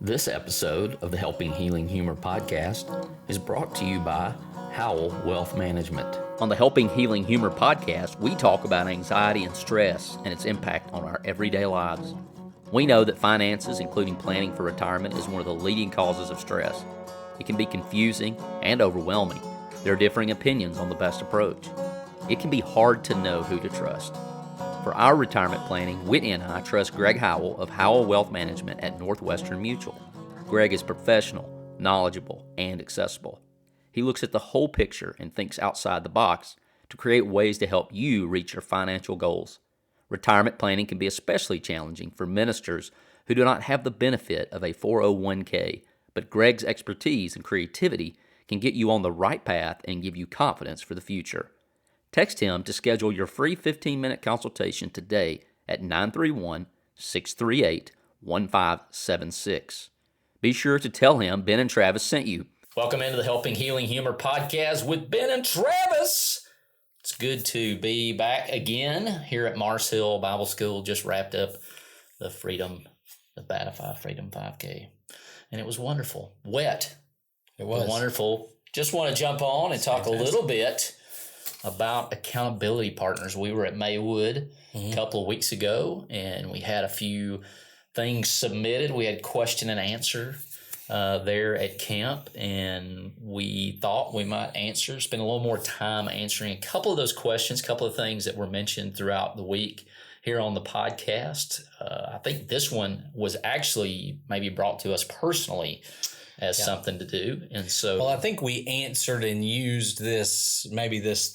This episode of the Helping Healing Humor podcast is brought to you by Howell Wealth Management. On the Helping Healing Humor podcast, we talk about anxiety and stress and its impact on our everyday lives. We know that finances, including planning for retirement, is one of the leading causes of stress. It can be confusing and overwhelming. There are differing opinions on the best approach. It can be hard to know who to trust. For our retirement planning, Whitney and I trust Greg Howell of Howell Wealth Management at Northwestern Mutual. Greg is professional, knowledgeable, and accessible. He looks at the whole picture and thinks outside the box to create ways to help you reach your financial goals. Retirement planning can be especially challenging for ministers who do not have the benefit of a 401k, but Greg's expertise and creativity can get you on the right path and give you confidence for the future. Text him to schedule your free 15-minute consultation today at 931-638-1576. Be sure to tell him Ben and Travis sent you. Welcome into the Helping Healing Humor podcast with Ben and Travis. It's good to be back again here at Mars Hill Bible School. Just wrapped up the Batify Freedom 5K, and it was wonderful. Wet. It was wonderful. Just want to jump on and talk a little bit about accountability partners. We were at Maywood a couple of weeks ago, and we had a few things submitted. We had question and answer there at camp, and we thought we might spend a little more time answering a couple of those questions, a couple of things that were mentioned throughout the week here on the podcast. I think this one was actually maybe brought to us personally as something to do. And so, well, I think we answered and used this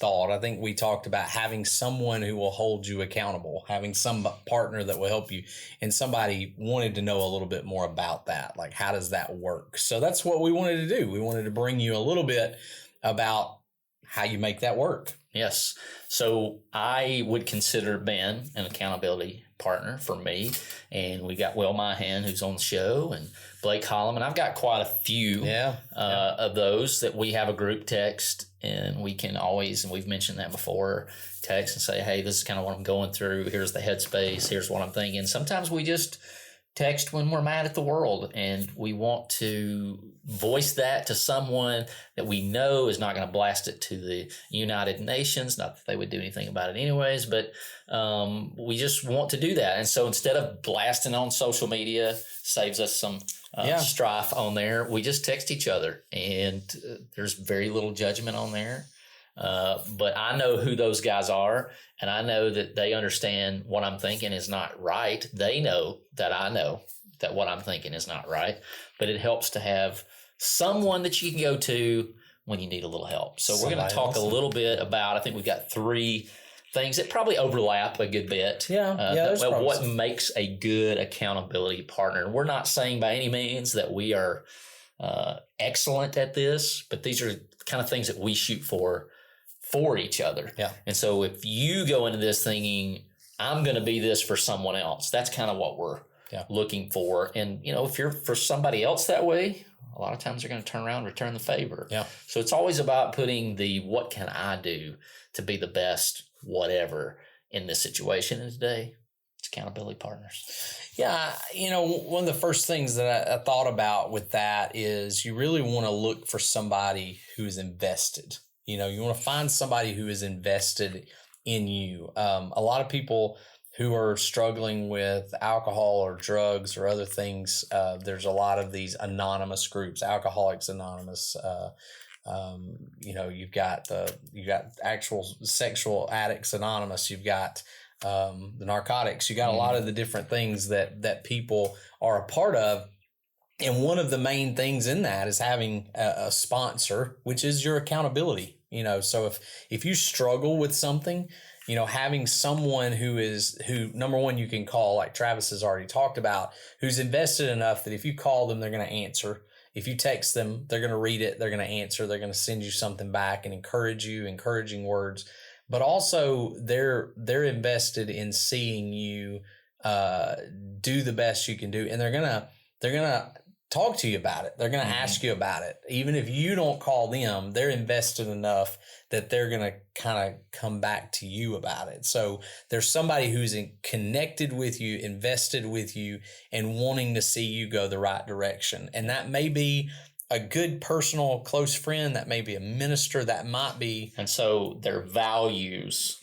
thought. I think we talked about having someone who will hold you accountable, having some partner that will help you. And somebody wanted to know a little bit more about that. Like, how does that work? So that's what we wanted to do. We wanted to bring you a little bit about how you make that work. Yes. So I would consider Ben an accountability partner for me. And we got Will Myhan, who's on the show, and Blake Holloman. I've got quite a few of those that we have a group text, and we can always, and we've mentioned that before, text and say, hey, this is kind of what I'm going through. Here's the headspace. Here's what I'm thinking. Sometimes we just text when we're mad at the world, and we want to voice that to someone that we know is not going to blast it to the United Nations. Not that they would do anything about it anyways, but we just want to do that. And so instead of blasting on social media, saves us some strife on there, we just text each other, and there's very little judgment on there. But I know who those guys are, and I know that they understand what I'm thinking is not right. They know that I know that what I'm thinking is not right, but it helps to have someone that you can go to when you need a little help. So we're going to talk a little bit about, I think we've got three things that probably overlap a good bit. What makes a good accountability partner. We're not saying by any means that we are excellent at this, but these are kind of things that we shoot for each other. Yeah. And so if you go into this thinking, I'm going to be this for someone else, that's kind of what we're looking for. And, if you're for somebody else that way, a lot of times they're going to turn around and return the favor. Yeah. So it's always about putting the what can I do to be the best whatever in this situation. And today, it's accountability partners. Yeah. One of the first things that I thought about with that is you really want to look for somebody who's invested. You want to find somebody who is invested in you. A lot of people who are struggling with alcohol or drugs or other things, there's a lot of these anonymous groups, Alcoholics Anonymous. You've got actual Sexual Addicts Anonymous. You've got the narcotics. You got a lot of the different things that people are a part of. And one of the main things in that is having a sponsor, which is your accountability. So if you struggle with something, having someone who number one, you can call, like Travis has already talked about, who's invested enough that if you call them, they're going to answer. If you text them, they're going to read it. They're going to answer. They're going to send you something back and encourage you, encouraging words. But also they're invested in seeing you do the best you can do. And they're going to talk to you about it. They're going to ask you about it. Even if you don't call them, they're invested enough that they're going to kind of come back to you about it. So there's somebody who's connected with you, invested with you, and wanting to see you go the right direction. And that may be a good personal close friend. That may be a minister. That might be. And so their values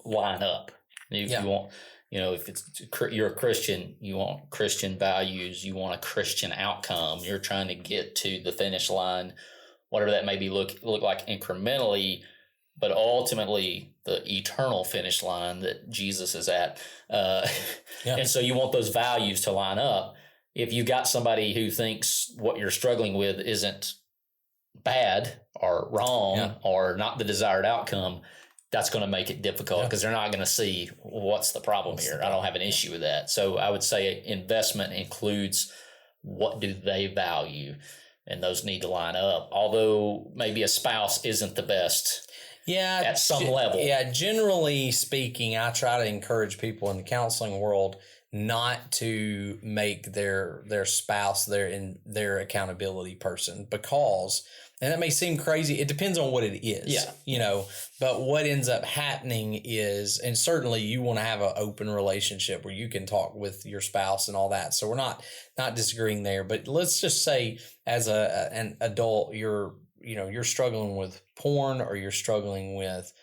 line up. You want, if you're a Christian, you want Christian values, you want a Christian outcome. You're trying to get to the finish line, whatever that may be look like incrementally, but ultimately the eternal finish line that Jesus is at. And so you want those values to line up. If you got somebody who thinks what you're struggling with isn't bad or wrong or not the desired outcome, that's going to make it difficult because they're not going to see what's the problem here. I don't have an issue with that. So I would say investment includes what do they value, and those need to line up. Although maybe a spouse isn't the best at some level. Yeah, generally speaking, I try to encourage people in the counseling world not to make their spouse their accountability person, because, and that may seem crazy, it depends on what it is. But what ends up happening is, and certainly you want to have an open relationship where you can talk with your spouse and all that. So we're not disagreeing there, but let's just say as an adult, you're struggling with porn, or you're struggling with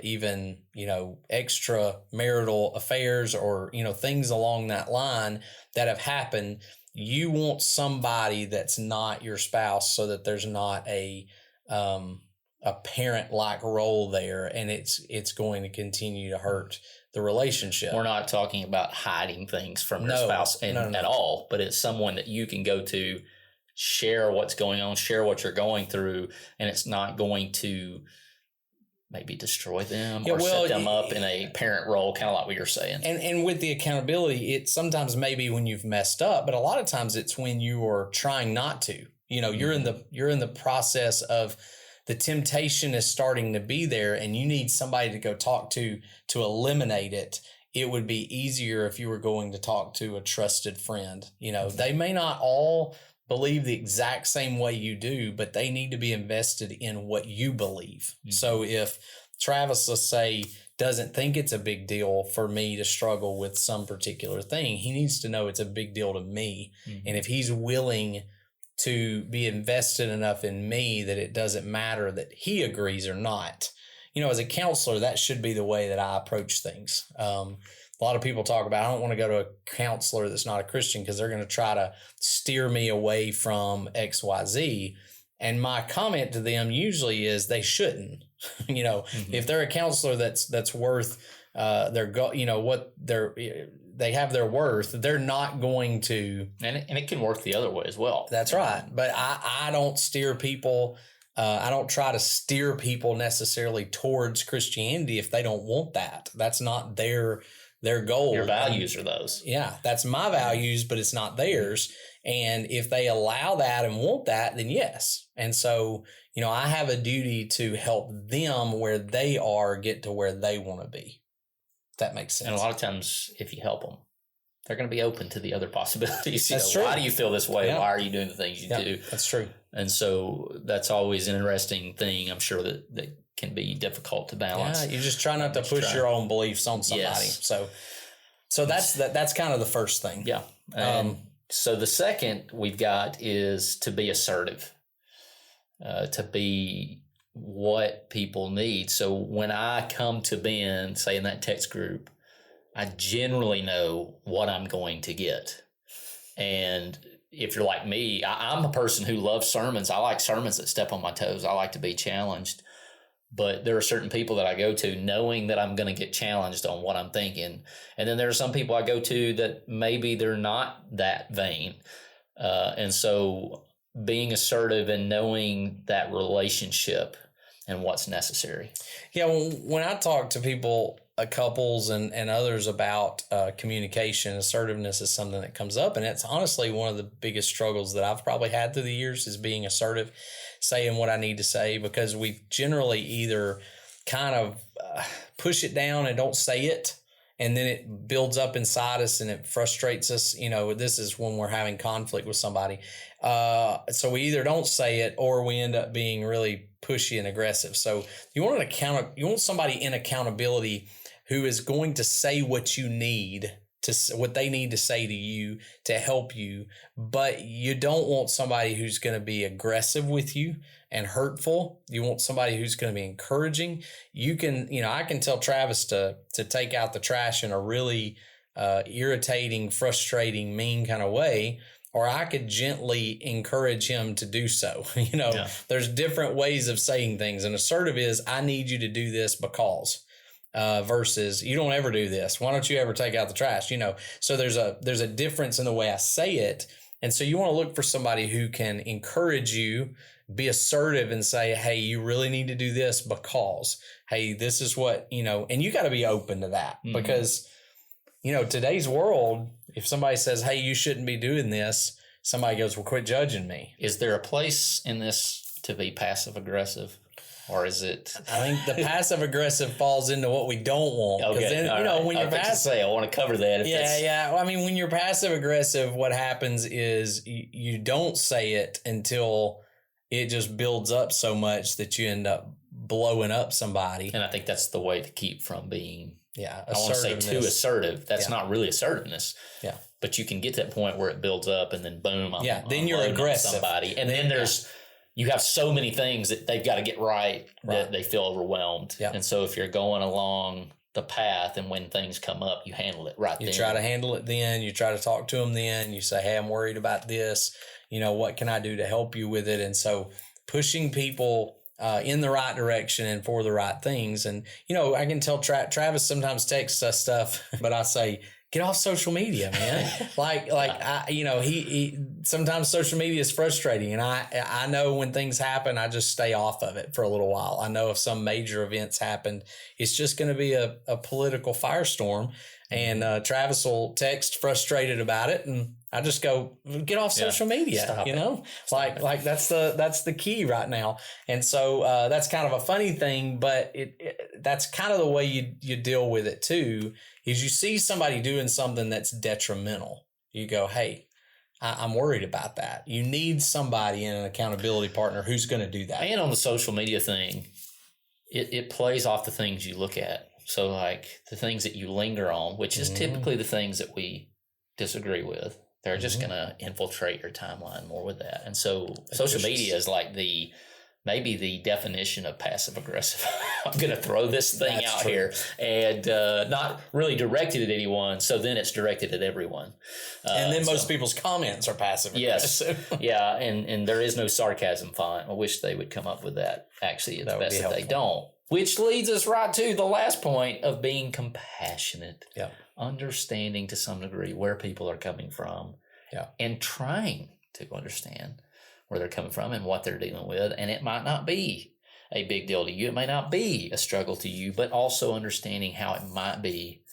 even, extramarital affairs, or, things along that line that have happened. You want somebody that's not your spouse, so that there's not a parent-like role there, and it's going to continue to hurt the relationship. We're not talking about hiding things from your spouse at all, but it's someone that you can go to, share what's going on, share what you're going through, and it's not going to maybe destroy them or set them up in a parent role, kind of like what you're saying. And with the accountability, it sometimes maybe when you've messed up, but a lot of times it's when you are trying not to. You're in the process of, the temptation is starting to be there, and you need somebody to go talk to eliminate it. It would be easier if you were going to talk to a trusted friend. They may not all believe the exact same way you do, but they need to be invested in what you believe. Mm-hmm. So if Travis, let's say, doesn't think it's a big deal for me to struggle with some particular thing, he needs to know it's a big deal to me. Mm-hmm. And if he's willing to be invested enough in me that it doesn't matter that he agrees or not, as a counselor, that should be the way that I approach things. A lot of people talk about, I don't want to go to a counselor that's not a Christian because they're going to try to steer me away from XYZ. And my comment to them usually is they shouldn't. If they're a counselor that's worth they have their worth, they're not going to. And it can work the other way as well. That's right. But I don't steer people. I don't try to steer people necessarily towards Christianity if they don't want that. That's not their goal. Your values are those. Yeah, that's my values, but it's not theirs. And if they allow that and want that, then yes. And so, I have a duty to help them where they are get to where they want to be. If that makes sense. And a lot of times, if you help them, they're going to be open to the other possibilities. That's true. Why do you feel this way? Yeah. Why are you doing the things you do? That's true. And so that's always an interesting thing. I'm sure that can be difficult to balance. Yeah, you just try not to push your own beliefs on somebody. Yes. So that's kind of the first thing. Yeah. So the second we've got is to be assertive, to be what people need. So when I come to Ben, say in that text group, I generally know what I'm going to get. And if you're like me, I'm a person who loves sermons. I like sermons that step on my toes. I like to be challenged. But there are certain people that I go to knowing that I'm going to get challenged on what I'm thinking. And then there are some people I go to that maybe they're not that vain. And so being assertive and knowing that relationship and what's necessary. Yeah, when I talk to people, couples and others about communication, assertiveness is something that comes up. And it's honestly one of the biggest struggles that I've probably had through the years is being assertive, saying what I need to say, because we generally either kind of push it down and don't say it, and then it builds up inside us and it frustrates us. This is when we're having conflict with somebody. So we either don't say it or we end up being really pushy and aggressive. So you want somebody in accountability who is going to say what you need what they need to say to you to help you, but you don't want somebody who's going to be aggressive with you and hurtful. You want somebody who's going to be encouraging. I can tell Travis to take out the trash in a really irritating, frustrating, mean kind of way, or I could gently encourage him to do so. There's different ways of saying things, and assertive is, I need you to do this because. Versus you don't ever do this. Why don't you ever take out the trash? So there's a difference in the way I say it. And so you want to look for somebody who can encourage you, be assertive and say, hey, you really need to do this because, hey, this is what, and you got to be open to that because, today's world, if somebody says, hey, you shouldn't be doing this, somebody goes, well, quit judging me. Is there a place in this to be passive aggressive? Or is it? I think the passive aggressive falls into what we don't want. Okay. Then, when you're passive, I want to cover that. Yeah. Well, when you're passive aggressive, what happens is you don't say it until it just builds up so much that you end up blowing up somebody. And I think that's the way to keep from being. Yeah. I want to say too assertive. That's not really assertiveness. Yeah. But you can get to that point where it builds up and then boom. Then you're aggressive. Somebody, and then there's. You have so many things that they've got to get right that they feel overwhelmed. Yeah. And so if you're going along the path and when things come up, you handle it right then. You try to handle it then. You try to talk to them then. You say, hey, I'm worried about this. What can I do to help you with it? And so pushing people in the right direction and for the right things. And, I can tell Travis sometimes texts us stuff, but I say, get off social media, man. He sometimes social media is frustrating, and I know when things happen, I just stay off of it for a little while. I know if some major events happened, it's just going to be a political firestorm, and Travis will text frustrated about it, and I just go, get off social media. Stop like that's the key right now. And so that's kind of a funny thing, but that's kind of the way you deal with it too. Is you see somebody doing something that's detrimental, you go, hey, I'm worried about that. You need somebody in an accountability partner who's going to do that. And on the social media thing, it plays off the things you look at. So like the things that you linger on, which is typically the things that we disagree with, they're just going to infiltrate your timeline more with that. And so social media is like maybe the definition of passive aggressive. I'm going to throw this thing out here and not really directed at anyone. So then it's directed at everyone. And then most people's comments are passive aggressive. Yes. Yeah. And there is no sarcasm font. I wish they would come up with that. Actually, it's best that they don't. Which leads us right to the last point of being compassionate. Yeah. Understanding to some degree where people are coming from. Yeah. And trying to understand where they're coming from and what they're dealing with. And it might not be a big deal to you. It may not be a struggle to you, but also understanding how it might be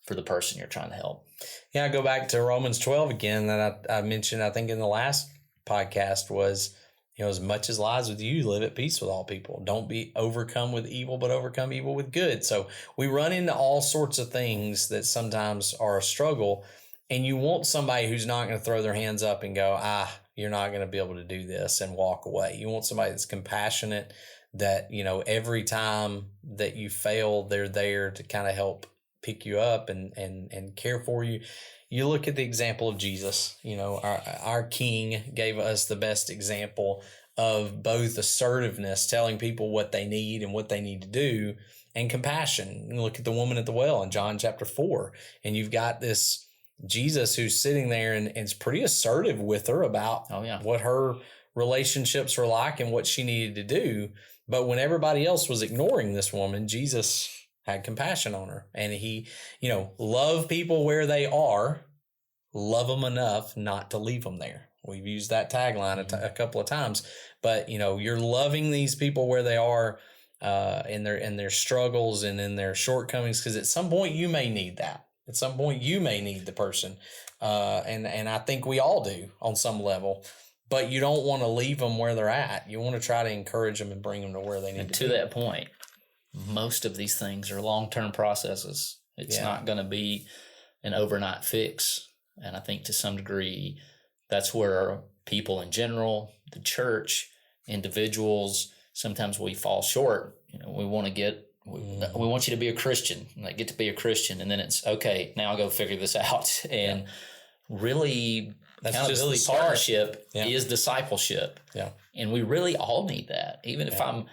for the person you're trying to help. Yeah, I go back to Romans 12 again that I mentioned, I think in the last podcast was, as much as lies with you, live at peace with all people. Don't be overcome with evil, but overcome evil with good. So we run into all sorts of things that sometimes are a struggle, and you want somebody who's not going to throw their hands up and go, you're not going to be able to do this and walk away. You want somebody that's compassionate, that, every time that you fail, they're there to kind of help pick you up and care for you. You look at the example of Jesus, our King gave us the best example of both assertiveness, telling people what they need and what they need to do, and compassion. You look at the woman at the well in John chapter 4, and you've got this Jesus who's sitting there and is pretty assertive with her about what her relationships were like and what she needed to do. But when everybody else was ignoring this woman, Jesus had compassion on her, and he, love people where they are, love them enough not to leave them there. We've used that tagline a couple of times, but you're loving these people where they are, in their struggles and in their shortcomings, because at some point you may need that. At some point you may need the person, and I think we all do on some level. But you don't want to leave them where they're at. You want to try to encourage them and bring them to where they need to be. To that point, most of these things are long-term processes. It's not going to be an overnight fix. And I think to some degree, that's where people in general, the church, individuals, sometimes we fall short. We want to get, we want you to be a Christian, like get to be a Christian. And then it's okay, now I'll go figure this out. And really, that's accountability partnership is discipleship. Yeah. And we really all need that. Even if I'm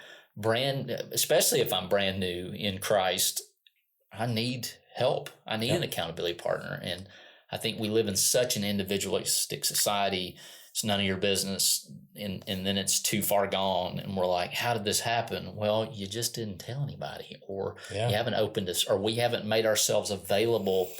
especially if I'm brand new in Christ, I need help. I need an accountability partner. And I think we live in such an individualistic society. It's none of your business. And then it's too far gone. And we're like, how did this happen? Well, you just didn't tell anybody, or you haven't opened us, or we haven't made ourselves available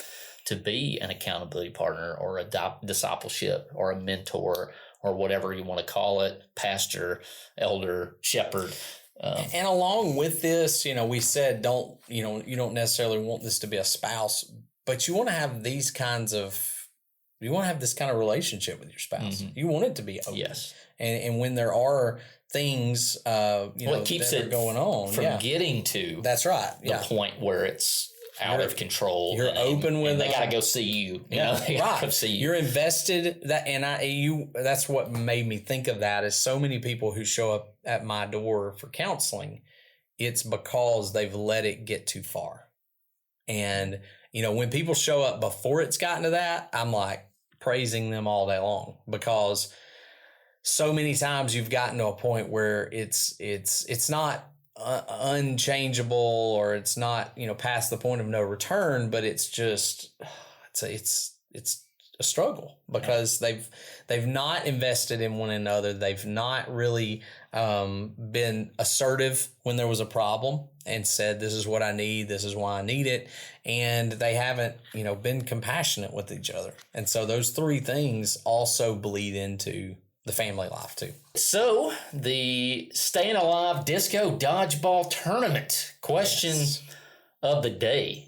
to be an accountability partner or a discipleship or a mentor or whatever you want to call it, pastor, elder, shepherd. And along with this, we said you don't necessarily want this to be a spouse, but you want to have this kind of relationship with your spouse. You want it to be open. Yes. And when there are things, it keeps that it are going on from getting to that's right the point where it's out of control. You're open with them. They got to go see you. They got to come see you. You're invested that's what made me think of that is so many people who show up at my door for counseling, it's because they've let it get too far. And, when people show up before it's gotten to that, I'm like praising them all day long, because so many times you've gotten to a point where it's not unchangeable, or it's not past the point of no return, but it's just it's a struggle because they've not invested in one another. They've not really been assertive when there was a problem and said, this is what I need, this is why I need it, and they haven't been compassionate with each other. And so those three things also bleed into the family life too. So the Staying Alive Disco Dodgeball Tournament question of the day.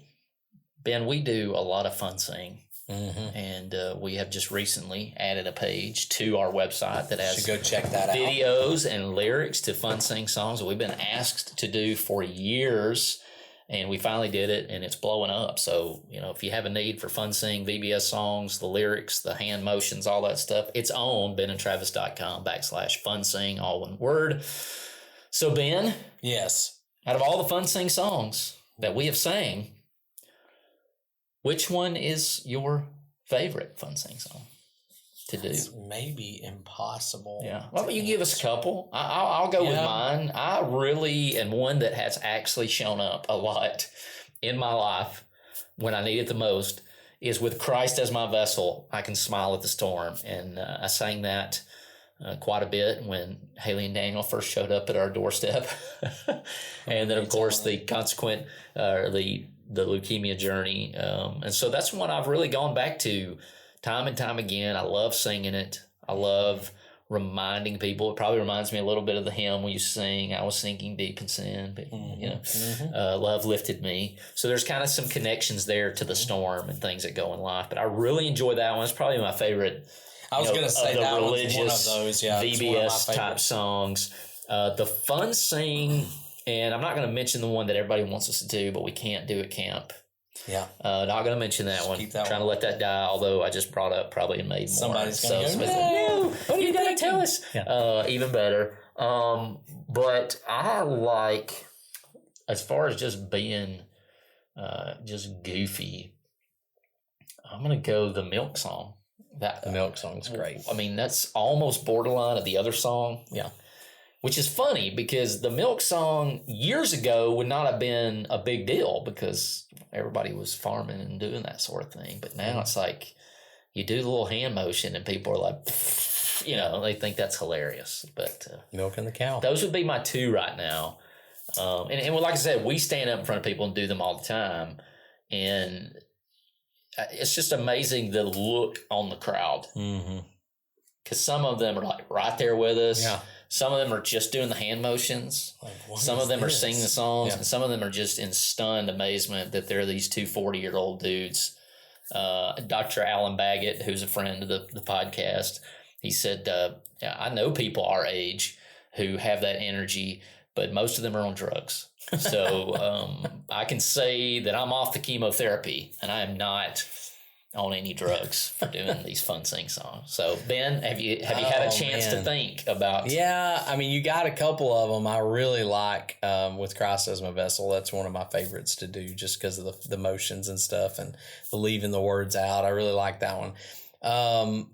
Ben, we do a lot of Fun Sing. And we have just recently added a page to our website that has go check that videos and lyrics to Fun Sing songs that we've been asked to do for years. And we finally did it, and it's blowing up. So, if you have a need for Fun Sing, VBS songs, the lyrics, the hand motions, all that stuff, it's on benandtravis.com/Fun Sing, all one word. So, Ben. Yes. Out of all the Fun Sing songs that we have sang, which one is your favorite Fun Sing song to do? It's maybe impossible. Yeah. Well, you give us a couple. I'll go with mine. I really, and one that has actually shown up a lot in my life when I need it the most, is With Christ as My Vessel, I Can Smile at the Storm. And I sang that quite a bit when Haley and Daniel first showed up at our doorstep. And then, of course, the consequent, the leukemia journey. And so that's one I've really gone back to time and time again. I love singing it. I love reminding people. It probably reminds me a little bit of the hymn we used to sing. I was sinking deep in sin, but love lifted me. So there's kind of some connections there to the storm and things that go in life. But I really enjoy that one. It's probably my favorite. I was going to say that religious was one of those. Yeah, VBS type songs. The Fun Sing. And I'm not going to mention the one that everybody wants us to do, but we can't do at camp. Yeah. Not going to mention that one. Trying to let that die, although I just brought up probably and made more. Somebody's going to go, no, what are you going to tell us? Yeah. Even better. But I like, as far as just being just goofy, I'm going to go the Milk song. The Milk song's great. I mean, that's almost borderline of the other song. Yeah. Which is funny because the Milk song years ago would not have been a big deal because everybody was farming and doing that sort of thing. But now it's like you do the little hand motion and people are like, they think that's hilarious. But Milking the cow. Those would be my two right now. And like I said, we stand up in front of people and do them all the time. And it's just amazing the look on the crowd. Because some of them are like right there with us. Yeah. Some of them are just doing the hand motions. Some of them are singing the songs. And some of them are just in stunned amazement that they're these two 40-year-old dudes. Dr. Alan Baggett, who's a friend of the podcast, he said, I know people our age who have that energy but most of them are on drugs. So I can say that I'm off the chemotherapy, and I am not on any drugs for doing these Fun Sing songs. So Ben, have you had a chance to think about? Yeah, I mean, you got a couple of them I really like. With Christ as My Vessel, that's one of my favorites to do, just because of the motions and stuff and the leaving the words out. I really like that one. I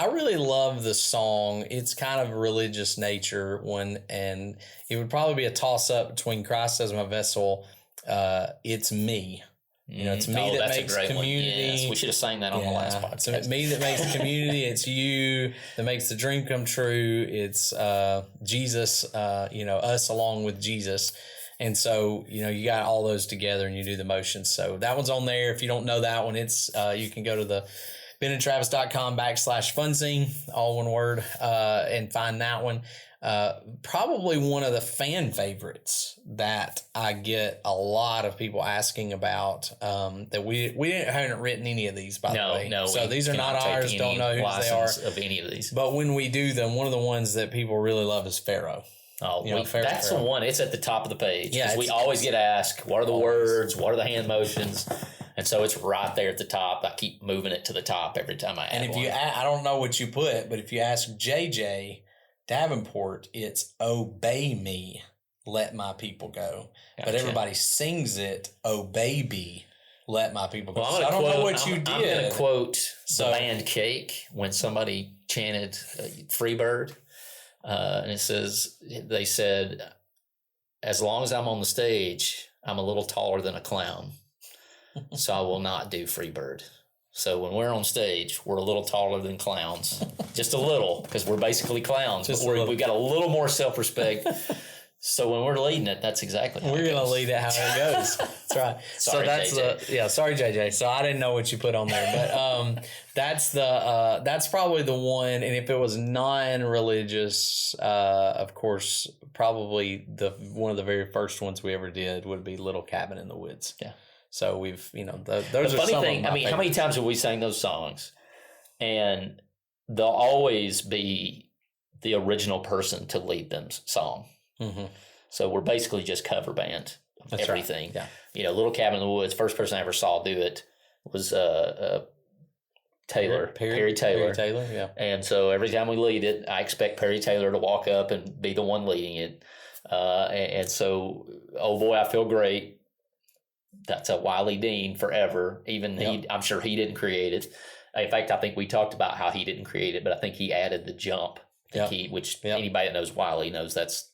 really love the song. It's kind of religious nature and it would probably be a toss up between Christ as My Vessel. It's Me. It's me that makes community. Yes, we should have sang that on the last podcast. It's me that makes community. It's you that makes the dream come true. It's Jesus, us along with Jesus. And so, you got all those together and you do the motions. So that one's on there. If you don't know that one, it's you can go to the benandtravis.com/funsing, all one word, and find that one. Probably one of the fan favorites that I get a lot of people asking about, that we haven't written any of these, by the way. No, so these are not ours. Don't know who they are of any of these. But when we do them, one of the ones that people really love is Pharaoh. Oh, that's the one. It's at the top of the page. Yeah, we always get asked, what are the words? What are the hand motions? And so it's right there at the top. I keep moving it to the top every time I add And if one. I don't know what you put, but if you ask JJ Davenport, it's obey me, let my people go. Gotcha. But everybody sings it, oh baby, let my people go. Well, so I don't know what you did. I'm going to quote the band Cake when somebody chanted Freebird. And it says, they said, as long as I'm on the stage, I'm a little taller than a clown. So I will not do Freebird. So when we're on stage, we're a little taller than clowns, just a little, because we're basically clowns. But we've got a little more self-respect. So when we're leading it, that's exactly how we're going to lead it how it goes. That's right. Sorry, JJ. Sorry, JJ. So I didn't know what you put on there, but that's probably the one. And if it was non-religious, of course, probably one of the very first ones we ever did would be Little Cabin in the Woods. Yeah. So we've, those the are funny some thing. of my How many times have we sang those songs, and they'll always be the original person to lead them song. Mm-hmm. So we're basically just cover band of That's everything. Right. Yeah. Little Cabin in the Woods. First person I ever saw do it was Taylor, Perry Taylor. Perry Taylor, yeah. And so every time we lead it, I expect Perry Taylor to walk up and be the one leading it. And so, Oh Boy, I Feel Great. That's a Wiley Dean forever. Even I'm sure he didn't create it. In fact, I think we talked about how he didn't create it, but I think he added the jump key, which anybody that knows Wiley knows that's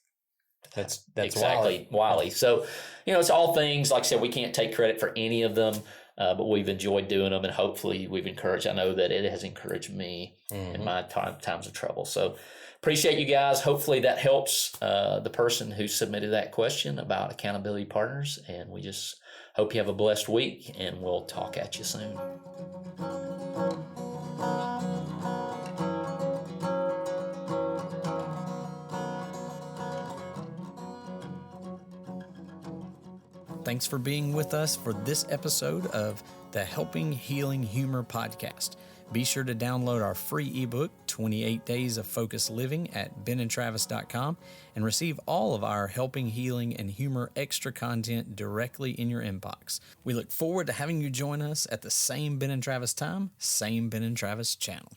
exactly Wiley. So, it's all things, like I said, we can't take credit for any of them, but we've enjoyed doing them, and hopefully we've encouraged. I know that it has encouraged me in my times of trouble. So appreciate you guys. Hopefully that helps the person who submitted that question about accountability partners, and we just hope you have a blessed week, and we'll talk at you soon. Thanks for being with us for this episode of the Helping Healing Humor podcast. Be sure to download our free ebook, 28 Days of Focused Living, at benandtravis.com and receive all of our Helping Healing and Humor extra content directly in your inbox. We look forward to having you join us at the same Ben and Travis time, same Ben and Travis channel.